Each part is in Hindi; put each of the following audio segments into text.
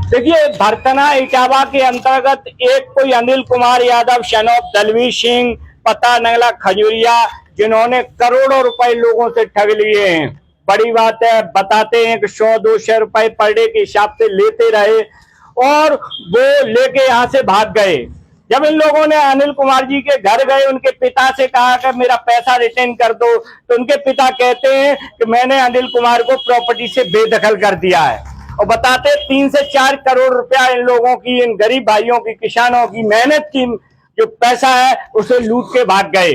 देखिए, भरतना इटावा के अंतर्गत एक कोई अनिल कुमार यादव सन ऑफ दलवीर सिंह पता नंगला खजूरिया, जिन्होंने करोड़ों रुपए लोगों से ठग लिए हैं। बड़ी बात है, बताते हैं कि 100-200 रुपए पर डे के हिसाब से लेते रहे और वो लेके यहाँ से भाग गए। जब इन लोगों ने अनिल कुमार जी के घर गए, उनके पिता से कहा कि मेरा पैसा रिटर्न कर दो, तो उनके पिता कहते हैं कि मैंने अनिल कुमार को प्रॉपर्टी से बेदखल कर दिया है। और बताते 3 से 4 करोड़ रुपया इन लोगों की, इन गरीब भाइयों की, किसानों की मेहनत की जो पैसा है उसे लूट के भाग गए।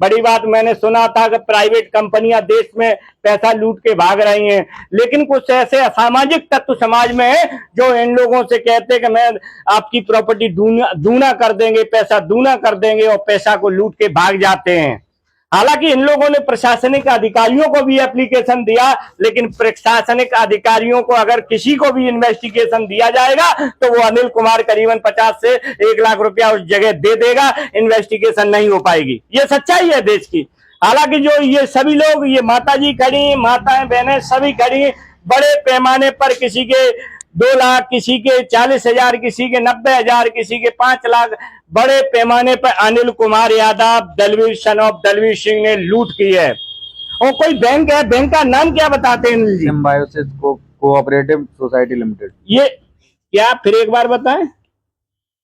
बड़ी बात, मैंने सुना था कि प्राइवेट कंपनियां देश में पैसा लूट के भाग रही हैं, लेकिन कुछ ऐसे असामाजिक तत्व समाज में है जो इन लोगों से कहते हैं कि मैं आपकी प्रॉपर्टी दूना कर देंगे, पैसा दूना कर देंगे, और पैसा को लूट के भाग जाते हैं। हालांकि इन लोगों ने प्रशासनिक अधिकारियों को भी एप्लीकेशन दिया, लेकिन प्रशासनिक अधिकारियों को अगर किसी को भी इन्वेस्टिगेशन दिया जाएगा तो वो अनिल कुमार करीबन 50 से 1 लाख रुपया उस जगह दे देगा, इन्वेस्टिगेशन नहीं हो पाएगी। ये सच्चाई है देश की। हालांकि जो ये सभी लोग, ये माता जी खड़ी, माताएं बहनें सभी खड़ी, बड़े पैमाने पर किसी के 2 लाख, किसी के 40,000, किसी के 90,000, किसी के 5 लाख, बड़े पैमाने पर अनिल कुमार यादव दलवीर सन ऑफ दलवीर सिंह ने लूट की है। और कोई बैंक है, बैंक का नाम क्या बताते हैं Anil ji? Symbiosis cooperative society limited. ये क्या, फिर एक बार बताएं?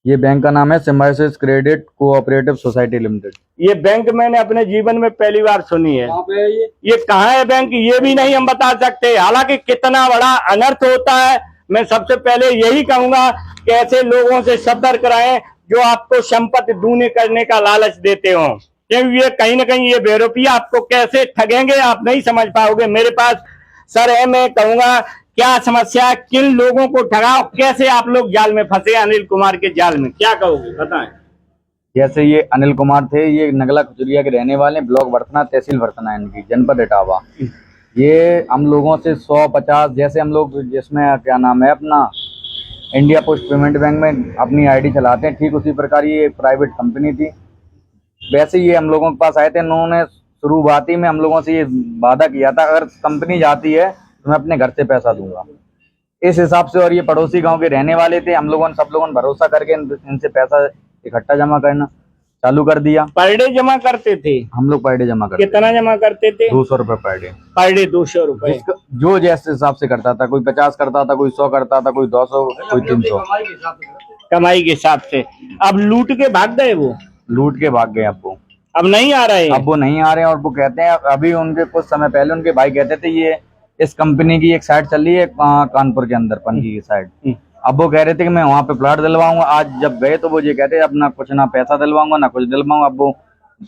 ये बैंक का नाम है symbiosis credit cooperative society limited. ये बैंक मैंने अपने जीवन में पहली बार सुनी है। कहाँ पे है ये कहाँ है बैंक, ये भी नहीं हम बता सकते। हालांकि कितना बड़ा अनर्थ होता है, मैं सबसे पहले यही कहूंगा कि ऐसे लोगों से सतर्क रहें जो आपको संपत्ति दूनी करने का लालच देते हो, क्योंकि ये कहीं ना कहीं ये बेरुपया आपको कैसे ठगेंगे आप नहीं समझ पाओगे। मेरे पास सर है, मैं कहूंगा क्या समस्या, किन लोगों को ठगाओ, कैसे आप लोग जाल में फंसे, अनिल कुमार के जाल में, क्या कहोगे बताएं? जैसे ये अनिल कुमार थे, ये नगला खजुरिया के रहने वाले, ब्लॉक भरतना, तहसील भरतना इनकी, जनपद इटावा। ये हम लोगों से 150, जैसे हम लोग जिसमें क्या नाम है अपना इंडिया पोस्ट पेमेंट बैंक में अपनी आईडी चलाते हैं, ठीक उसी प्रकार ये प्राइवेट कंपनी थी। वैसे ये हम लोगों के पास आए थे, उन्होंने शुरुआती में हम लोगों से ये वादा किया था अगर कंपनी जाती है तो मैं अपने घर से पैसा दूंगा, इस हिसाब से। और ये पड़ोसी गांव के रहने वाले थे, हम लोगों ने सब लोगों ने भरोसा करके इनसे पैसा इकट्ठा जमा करना चालू कर दिया। पर डे जमा करते थे हम लोग पर डे जमा करते। कितना जमा करते थे? 200 रुपए पर डे। पर डे 200 रुपए, जो जैसे हिसाब से करता था, कोई 50 करता था, कोई 100 करता था, कोई 200, कोई 300, कमाई के हिसाब से। अब लूट के भाग गए, वो लूट के भाग गए। अब नहीं आ रहे हैं। अब वो नहीं आ रहे हैं। और वो कहते हैं, अभी उनके कुछ समय पहले उनके भाई कहते थे ये इस कंपनी की एक साइट चल रही है कानपुर के अंदर, पनकी की साइड। अब वो कह रहे थे कि मैं वहाँ पे प्लॉट दिलवाऊंगा। आज जब गए तो वो ये कहते हैं अपना कुछ ना पैसा दिलवाऊंगा ना कुछ दिलवाऊंगा। अब वो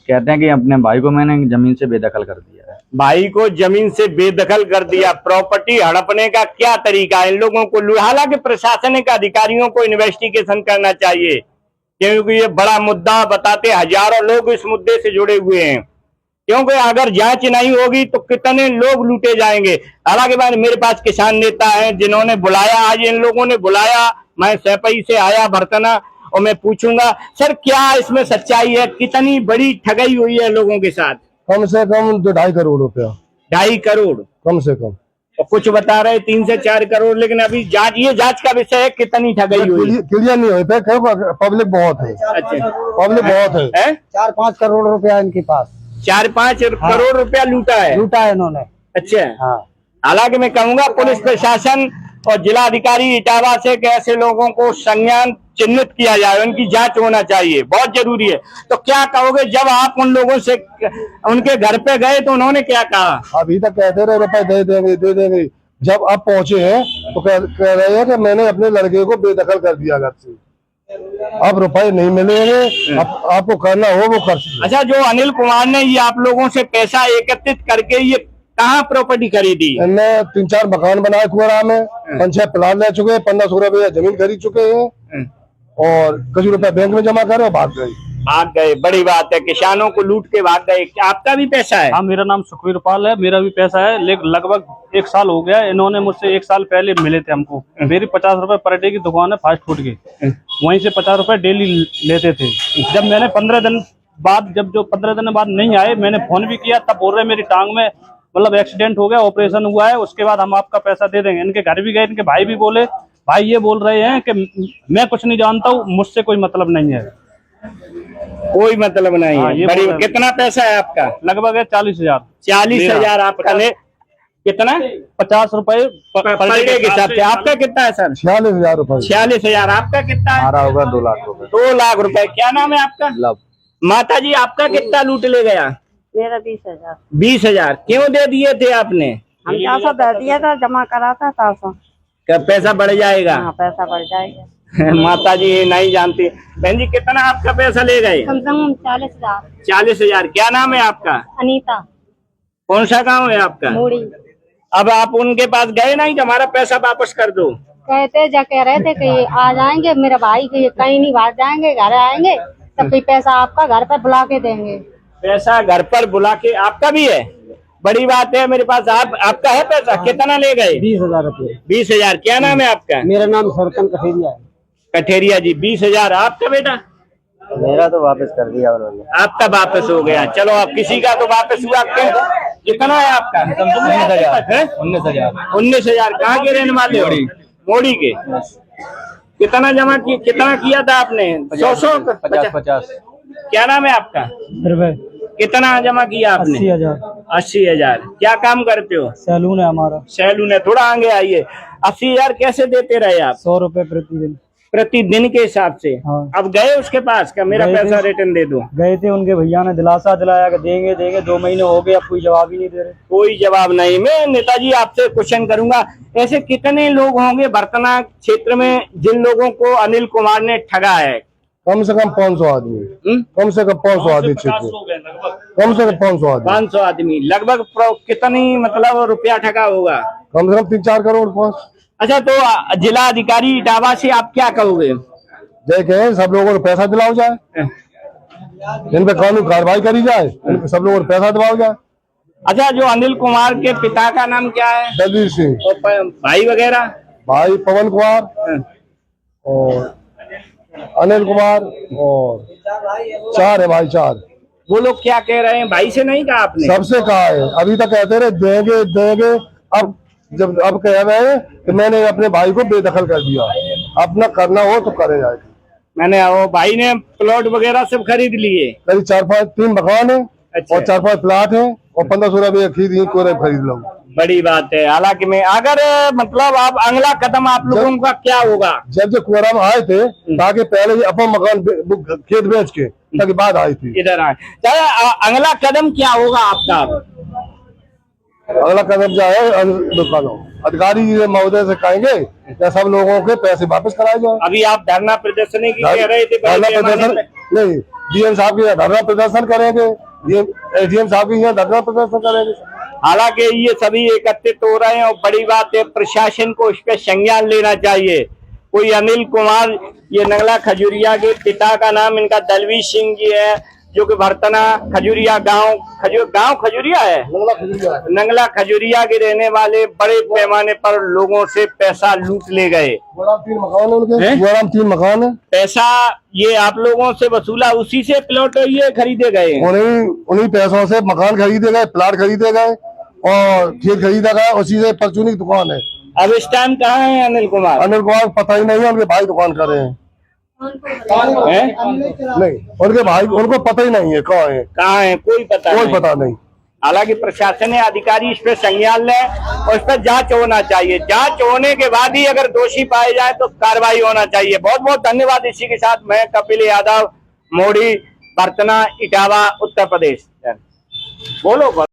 कहते हैं कि अपने भाई को मैंने जमीन से बेदखल कर दिया है। भाई को जमीन से बेदखल कर दिया। प्रॉपर्टी हड़पने का क्या तरीका है इन लोगों को? हालांकि प्रशासनिक अधिकारियों को इन्वेस्टिगेशन करना चाहिए, क्योंकि ये बड़ा मुद्दा, बताते हजारों लोग इस मुद्दे से जुड़े हुए हैं, क्योंकि अगर जांच नहीं होगी तो कितने लोग लूटे जाएंगे। हालांकि मेरे पास किसान नेता हैं जिन्होंने बुलाया, आज इन लोगों ने बुलाया, मैं सैपई से आया भरतना, और मैं पूछूंगा सर क्या इसमें सच्चाई है, कितनी बड़ी ठगी हुई है लोगों के साथ? कम से कम 2.5 करोड़ रुपया। 2.5 करोड़ कम से कम। और कुछ बता रहे 3 से 4 करोड़, लेकिन अभी ये जांच का विषय है कितनी ठगी हुई। क्लियर नहीं हुई, पब्लिक बहुत है। अच्छा, पब्लिक बहुत है। 4-5 करोड़ रुपया इनके पास, 4-5 करोड़ रुपया लूटा है इन्होंने। अच्छा। हाँ। हालांकि मैं कहूंगा पुलिस प्रशासन और जिलाधिकारी इटावा से कि ऐसे लोगों को संज्ञान चिन्हित किया जाए, उनकी जांच होना चाहिए, बहुत जरूरी है। तो क्या कहोगे, जब आप उन लोगों से उनके घर पे गए तो उन्होंने क्या कहा? अभी तक कहते रहे रुपए दे देंगे दे देंगे। जब अब पहुंचे हैं तो कह रहे हैं कि मैंने अपने लड़के को बेदखल कर दिया घर से, अब रुपए नहीं मिलेंगे, अब आपको करना हो वो कर सकते। अच्छा, जो अनिल कुमार ने ये आप लोगों से पैसा एकत्रित करके ये कहाँ प्रॉपर्टी खरीदी? इनने 3-4 मकान बनाए कुआरा में, 5-6 प्लाट ले चुके हैं, 1500 रुपया जमीन खरीद चुके हैं और कुछ रुपया बैंक में जमा करे और भाग गए। बड़ी बात है, किसानों को लूट के भाग गए। आपका भी पैसा है? हाँ, मेरा नाम सुखवीर पाल है, मेरा भी पैसा है, लेकिन लगभग 1 साल हो गया। इन्होंने मुझसे 1 साल पहले मिले थे हमको। मेरी 50 रुपए पर डे की दुकान है फास्ट फूड की, वहीं से 50 रुपए डेली लेते थे। जब मैंने 15 दिन बाद, जब 15 दिन बाद नहीं आए, मैंने फोन भी किया, तब बोल रहे मेरी टांग में मतलब एक्सीडेंट हो गया, ऑपरेशन हुआ है, उसके बाद हम आपका पैसा दे देंगे। इनके घर भी गए, इनके भाई भी बोले भाई ये बोल रहे हैं कि मैं कुछ नहीं जानता हूँ, मुझसे कोई मतलब नहीं है। कोई मतलब नहीं हाँ, है। ये बड़ी बोल रहे हैं। कितना पैसा है आपका? लगभग है 40,000। 40,000 आपका ले कितना 50 रुपए पर डे के हिसाब से। आपका कितना है सर? 46,000 रुपए। 46,000। आपका कितना है? हमारा होगा 2 लाख रुपए। 2 लाख रुपए। क्या नाम है आपका? लव। माता जी आपका कितना लूट ले गया? मेरा 20,000। 20,000 क्यों दे दिए थे आपने? हम 400 दे दिया था, जमा करा था 400। क्या पैसा बढ़ जाएगा? हाँ, पैसा बढ़ जाएगा। माता जी ये नहीं जानती। बहन जी कितना आपका पैसा ले गए? कम से कम 40,000। 40,000। क्या नाम है आपका? अनीता कौन सा गांव है आपका? मोड़ी। अब आप उनके पास गए नहीं कि हमारा पैसा वापस कर दो? कहते जा कह रहे थे कि आ जाएंगे, मेरा भाई के कहीं नहीं बाहर जाएंगे, घर आएंगे तब फिर पैसा आपका घर पर बुला के देंगे। पैसा घर पर बुला के आपका भी है? बड़ी बात है। मेरे पास आपका है पैसा। कितना ले गए? 20,000 रुपये। 20,000। क्या नाम है आपका? मेरा नाम सरकन कठेरिया है। कठेरिया जी। 20,000 आपका बेटा? मेरा तो वापस कर दिया उन्होंने। आपका वापस हो गया। चलो अब किसी का तो वापस हुआ। कितना है आपका? 19,000। 19,000। कहाँ के रहने वाले हो? मोड़ी के। कितना जमा किया? कितना किया था आपने? 100 50। क्या नाम है आपका? कितना जमा किया आपने? 80,000। 80,000। क्या काम करते हो? सैलून है हमारा। सैलून है। थोड़ा आगे आइए। 80,000 कैसे देते रहे आप? 100 रुपए प्रतिदिन। प्रतिदिन के हिसाब से? हाँ। अब गए उसके पास का मेरा गए पैसा थे। रिटर्न दे दो? गए थे, उनके भैया ने दिलासा दिलाया कि देंगे देंगे, 2 महीने हो गए, अब कोई जवाब ही नहीं दे रहे। कोई जवाब नहीं। मैं नेताजी आपसे क्वेश्चन करूंगा, ऐसे कितने लोग होंगे बर्तना क्षेत्र में जिन लोगों को अनिल कुमार ने ठगा है? कम से कम 500 आदमी। कम से कम 500 आदमी क्षेत्र। कम से कम 500 आदमी। 500 आदमी। लगभग कितनी मतलब रुपया ठगा होगा? कम से कम 3-4 करोड़ 5। अच्छा, तो जिला अधिकारी इटावा से आप क्या कहोगे? जय कहें सब लोगों को पैसा दिलाओ जाए, इन पे कानूनी कार्रवाई करी जाए, इन पे सब लोगों को पैसा दिलाओ जाए। अच्छा, जो अनिल कुमार के पिता का नाम क्या है? दलवीर सिंह। और भाई वगैरह? भाई पवन कुमार और अनिल कुमार और 4 है भाई, 4। वो लोग क्या कह रहे हैं? भाई से नहीं कहा आपने? सबसे कहा है, अभी तक कहते रहे देंगे देंगे। अब कह रहे हैं कि मैंने अपने भाई को बेदखल कर दिया, अपना करना हो तो करे जाए। मैंने वो भाई ने प्लॉट वगैरह सब खरीद लिए? करीब 4-5 मकान है। अच्छा। और 4-5 प्लाट है और 1500 रुपये खरीद लो। बड़ी बात है। हालांकि मैं अगर मतलब आप अगला कदम आप लोगों का क्या होगा? जब कोराम आए थे ताकि पहले अपना मकान खेत बेच के ताकि बाद आई थी। इधर आए। अगला कदम क्या होगा आपका? अगला कदम जो है अधिकारी महोदय से कहेंगे या सब लोगों के पैसे वापस कराए जाए। अभी आप धरना प्रदर्शन की कह रहे थे? धरना प्रदर्शन नहीं, डीएम साहब के यहाँ धरना प्रदर्शन करेंगे, ये एडीएम साहब के यहाँ धरना प्रदर्शन करेंगे। हालांकि ये सभी एकत्रित हो रहे हैं और बड़ी बात है, प्रशासन को इस पे संज्ञान लेना चाहिए। कोई अनिल कुमार, ये नंगला खजूरिया के पिता का नाम इनका दलवीर सिंह जी है, जो कि भरतना खजूरिया गांव खजूरिया है, नंगला खजूरिया के रहने वाले, बड़े पैमाने पर लोगों से पैसा लूट ले गए। 3 मकान है उनके, 3 मकान है। पैसा ये आप लोगों से वसूला, उसी से प्लॉट ये खरीदे गए? उन्हीं पैसों से मकान खरीदे गए, प्लाट खरीदे गए और खेत खरीदा गया, उसी से परचूनी की दुकान है। अब इस टाइम कहाँ है अनिल कुमार? अनिल कुमार पता ही नहीं है, उनके भाई दुकान कर रहे हैं। नहीं, उनके भाई, उनको पता ही नहीं है कहाँ है, कोई पता नहीं। हालांकि प्रशासन ने अधिकारी इस पे संज्ञान ले और इस पर जांच होना चाहिए। जांच होने के बाद ही अगर दोषी पाए जाए तो कार्रवाई होना चाहिए। बहुत बहुत धन्यवाद। इसी के साथ मैं कपिल यादव, मोड़ी, बर्तना, इटावा, उत्तर प्रदेश। बोलो।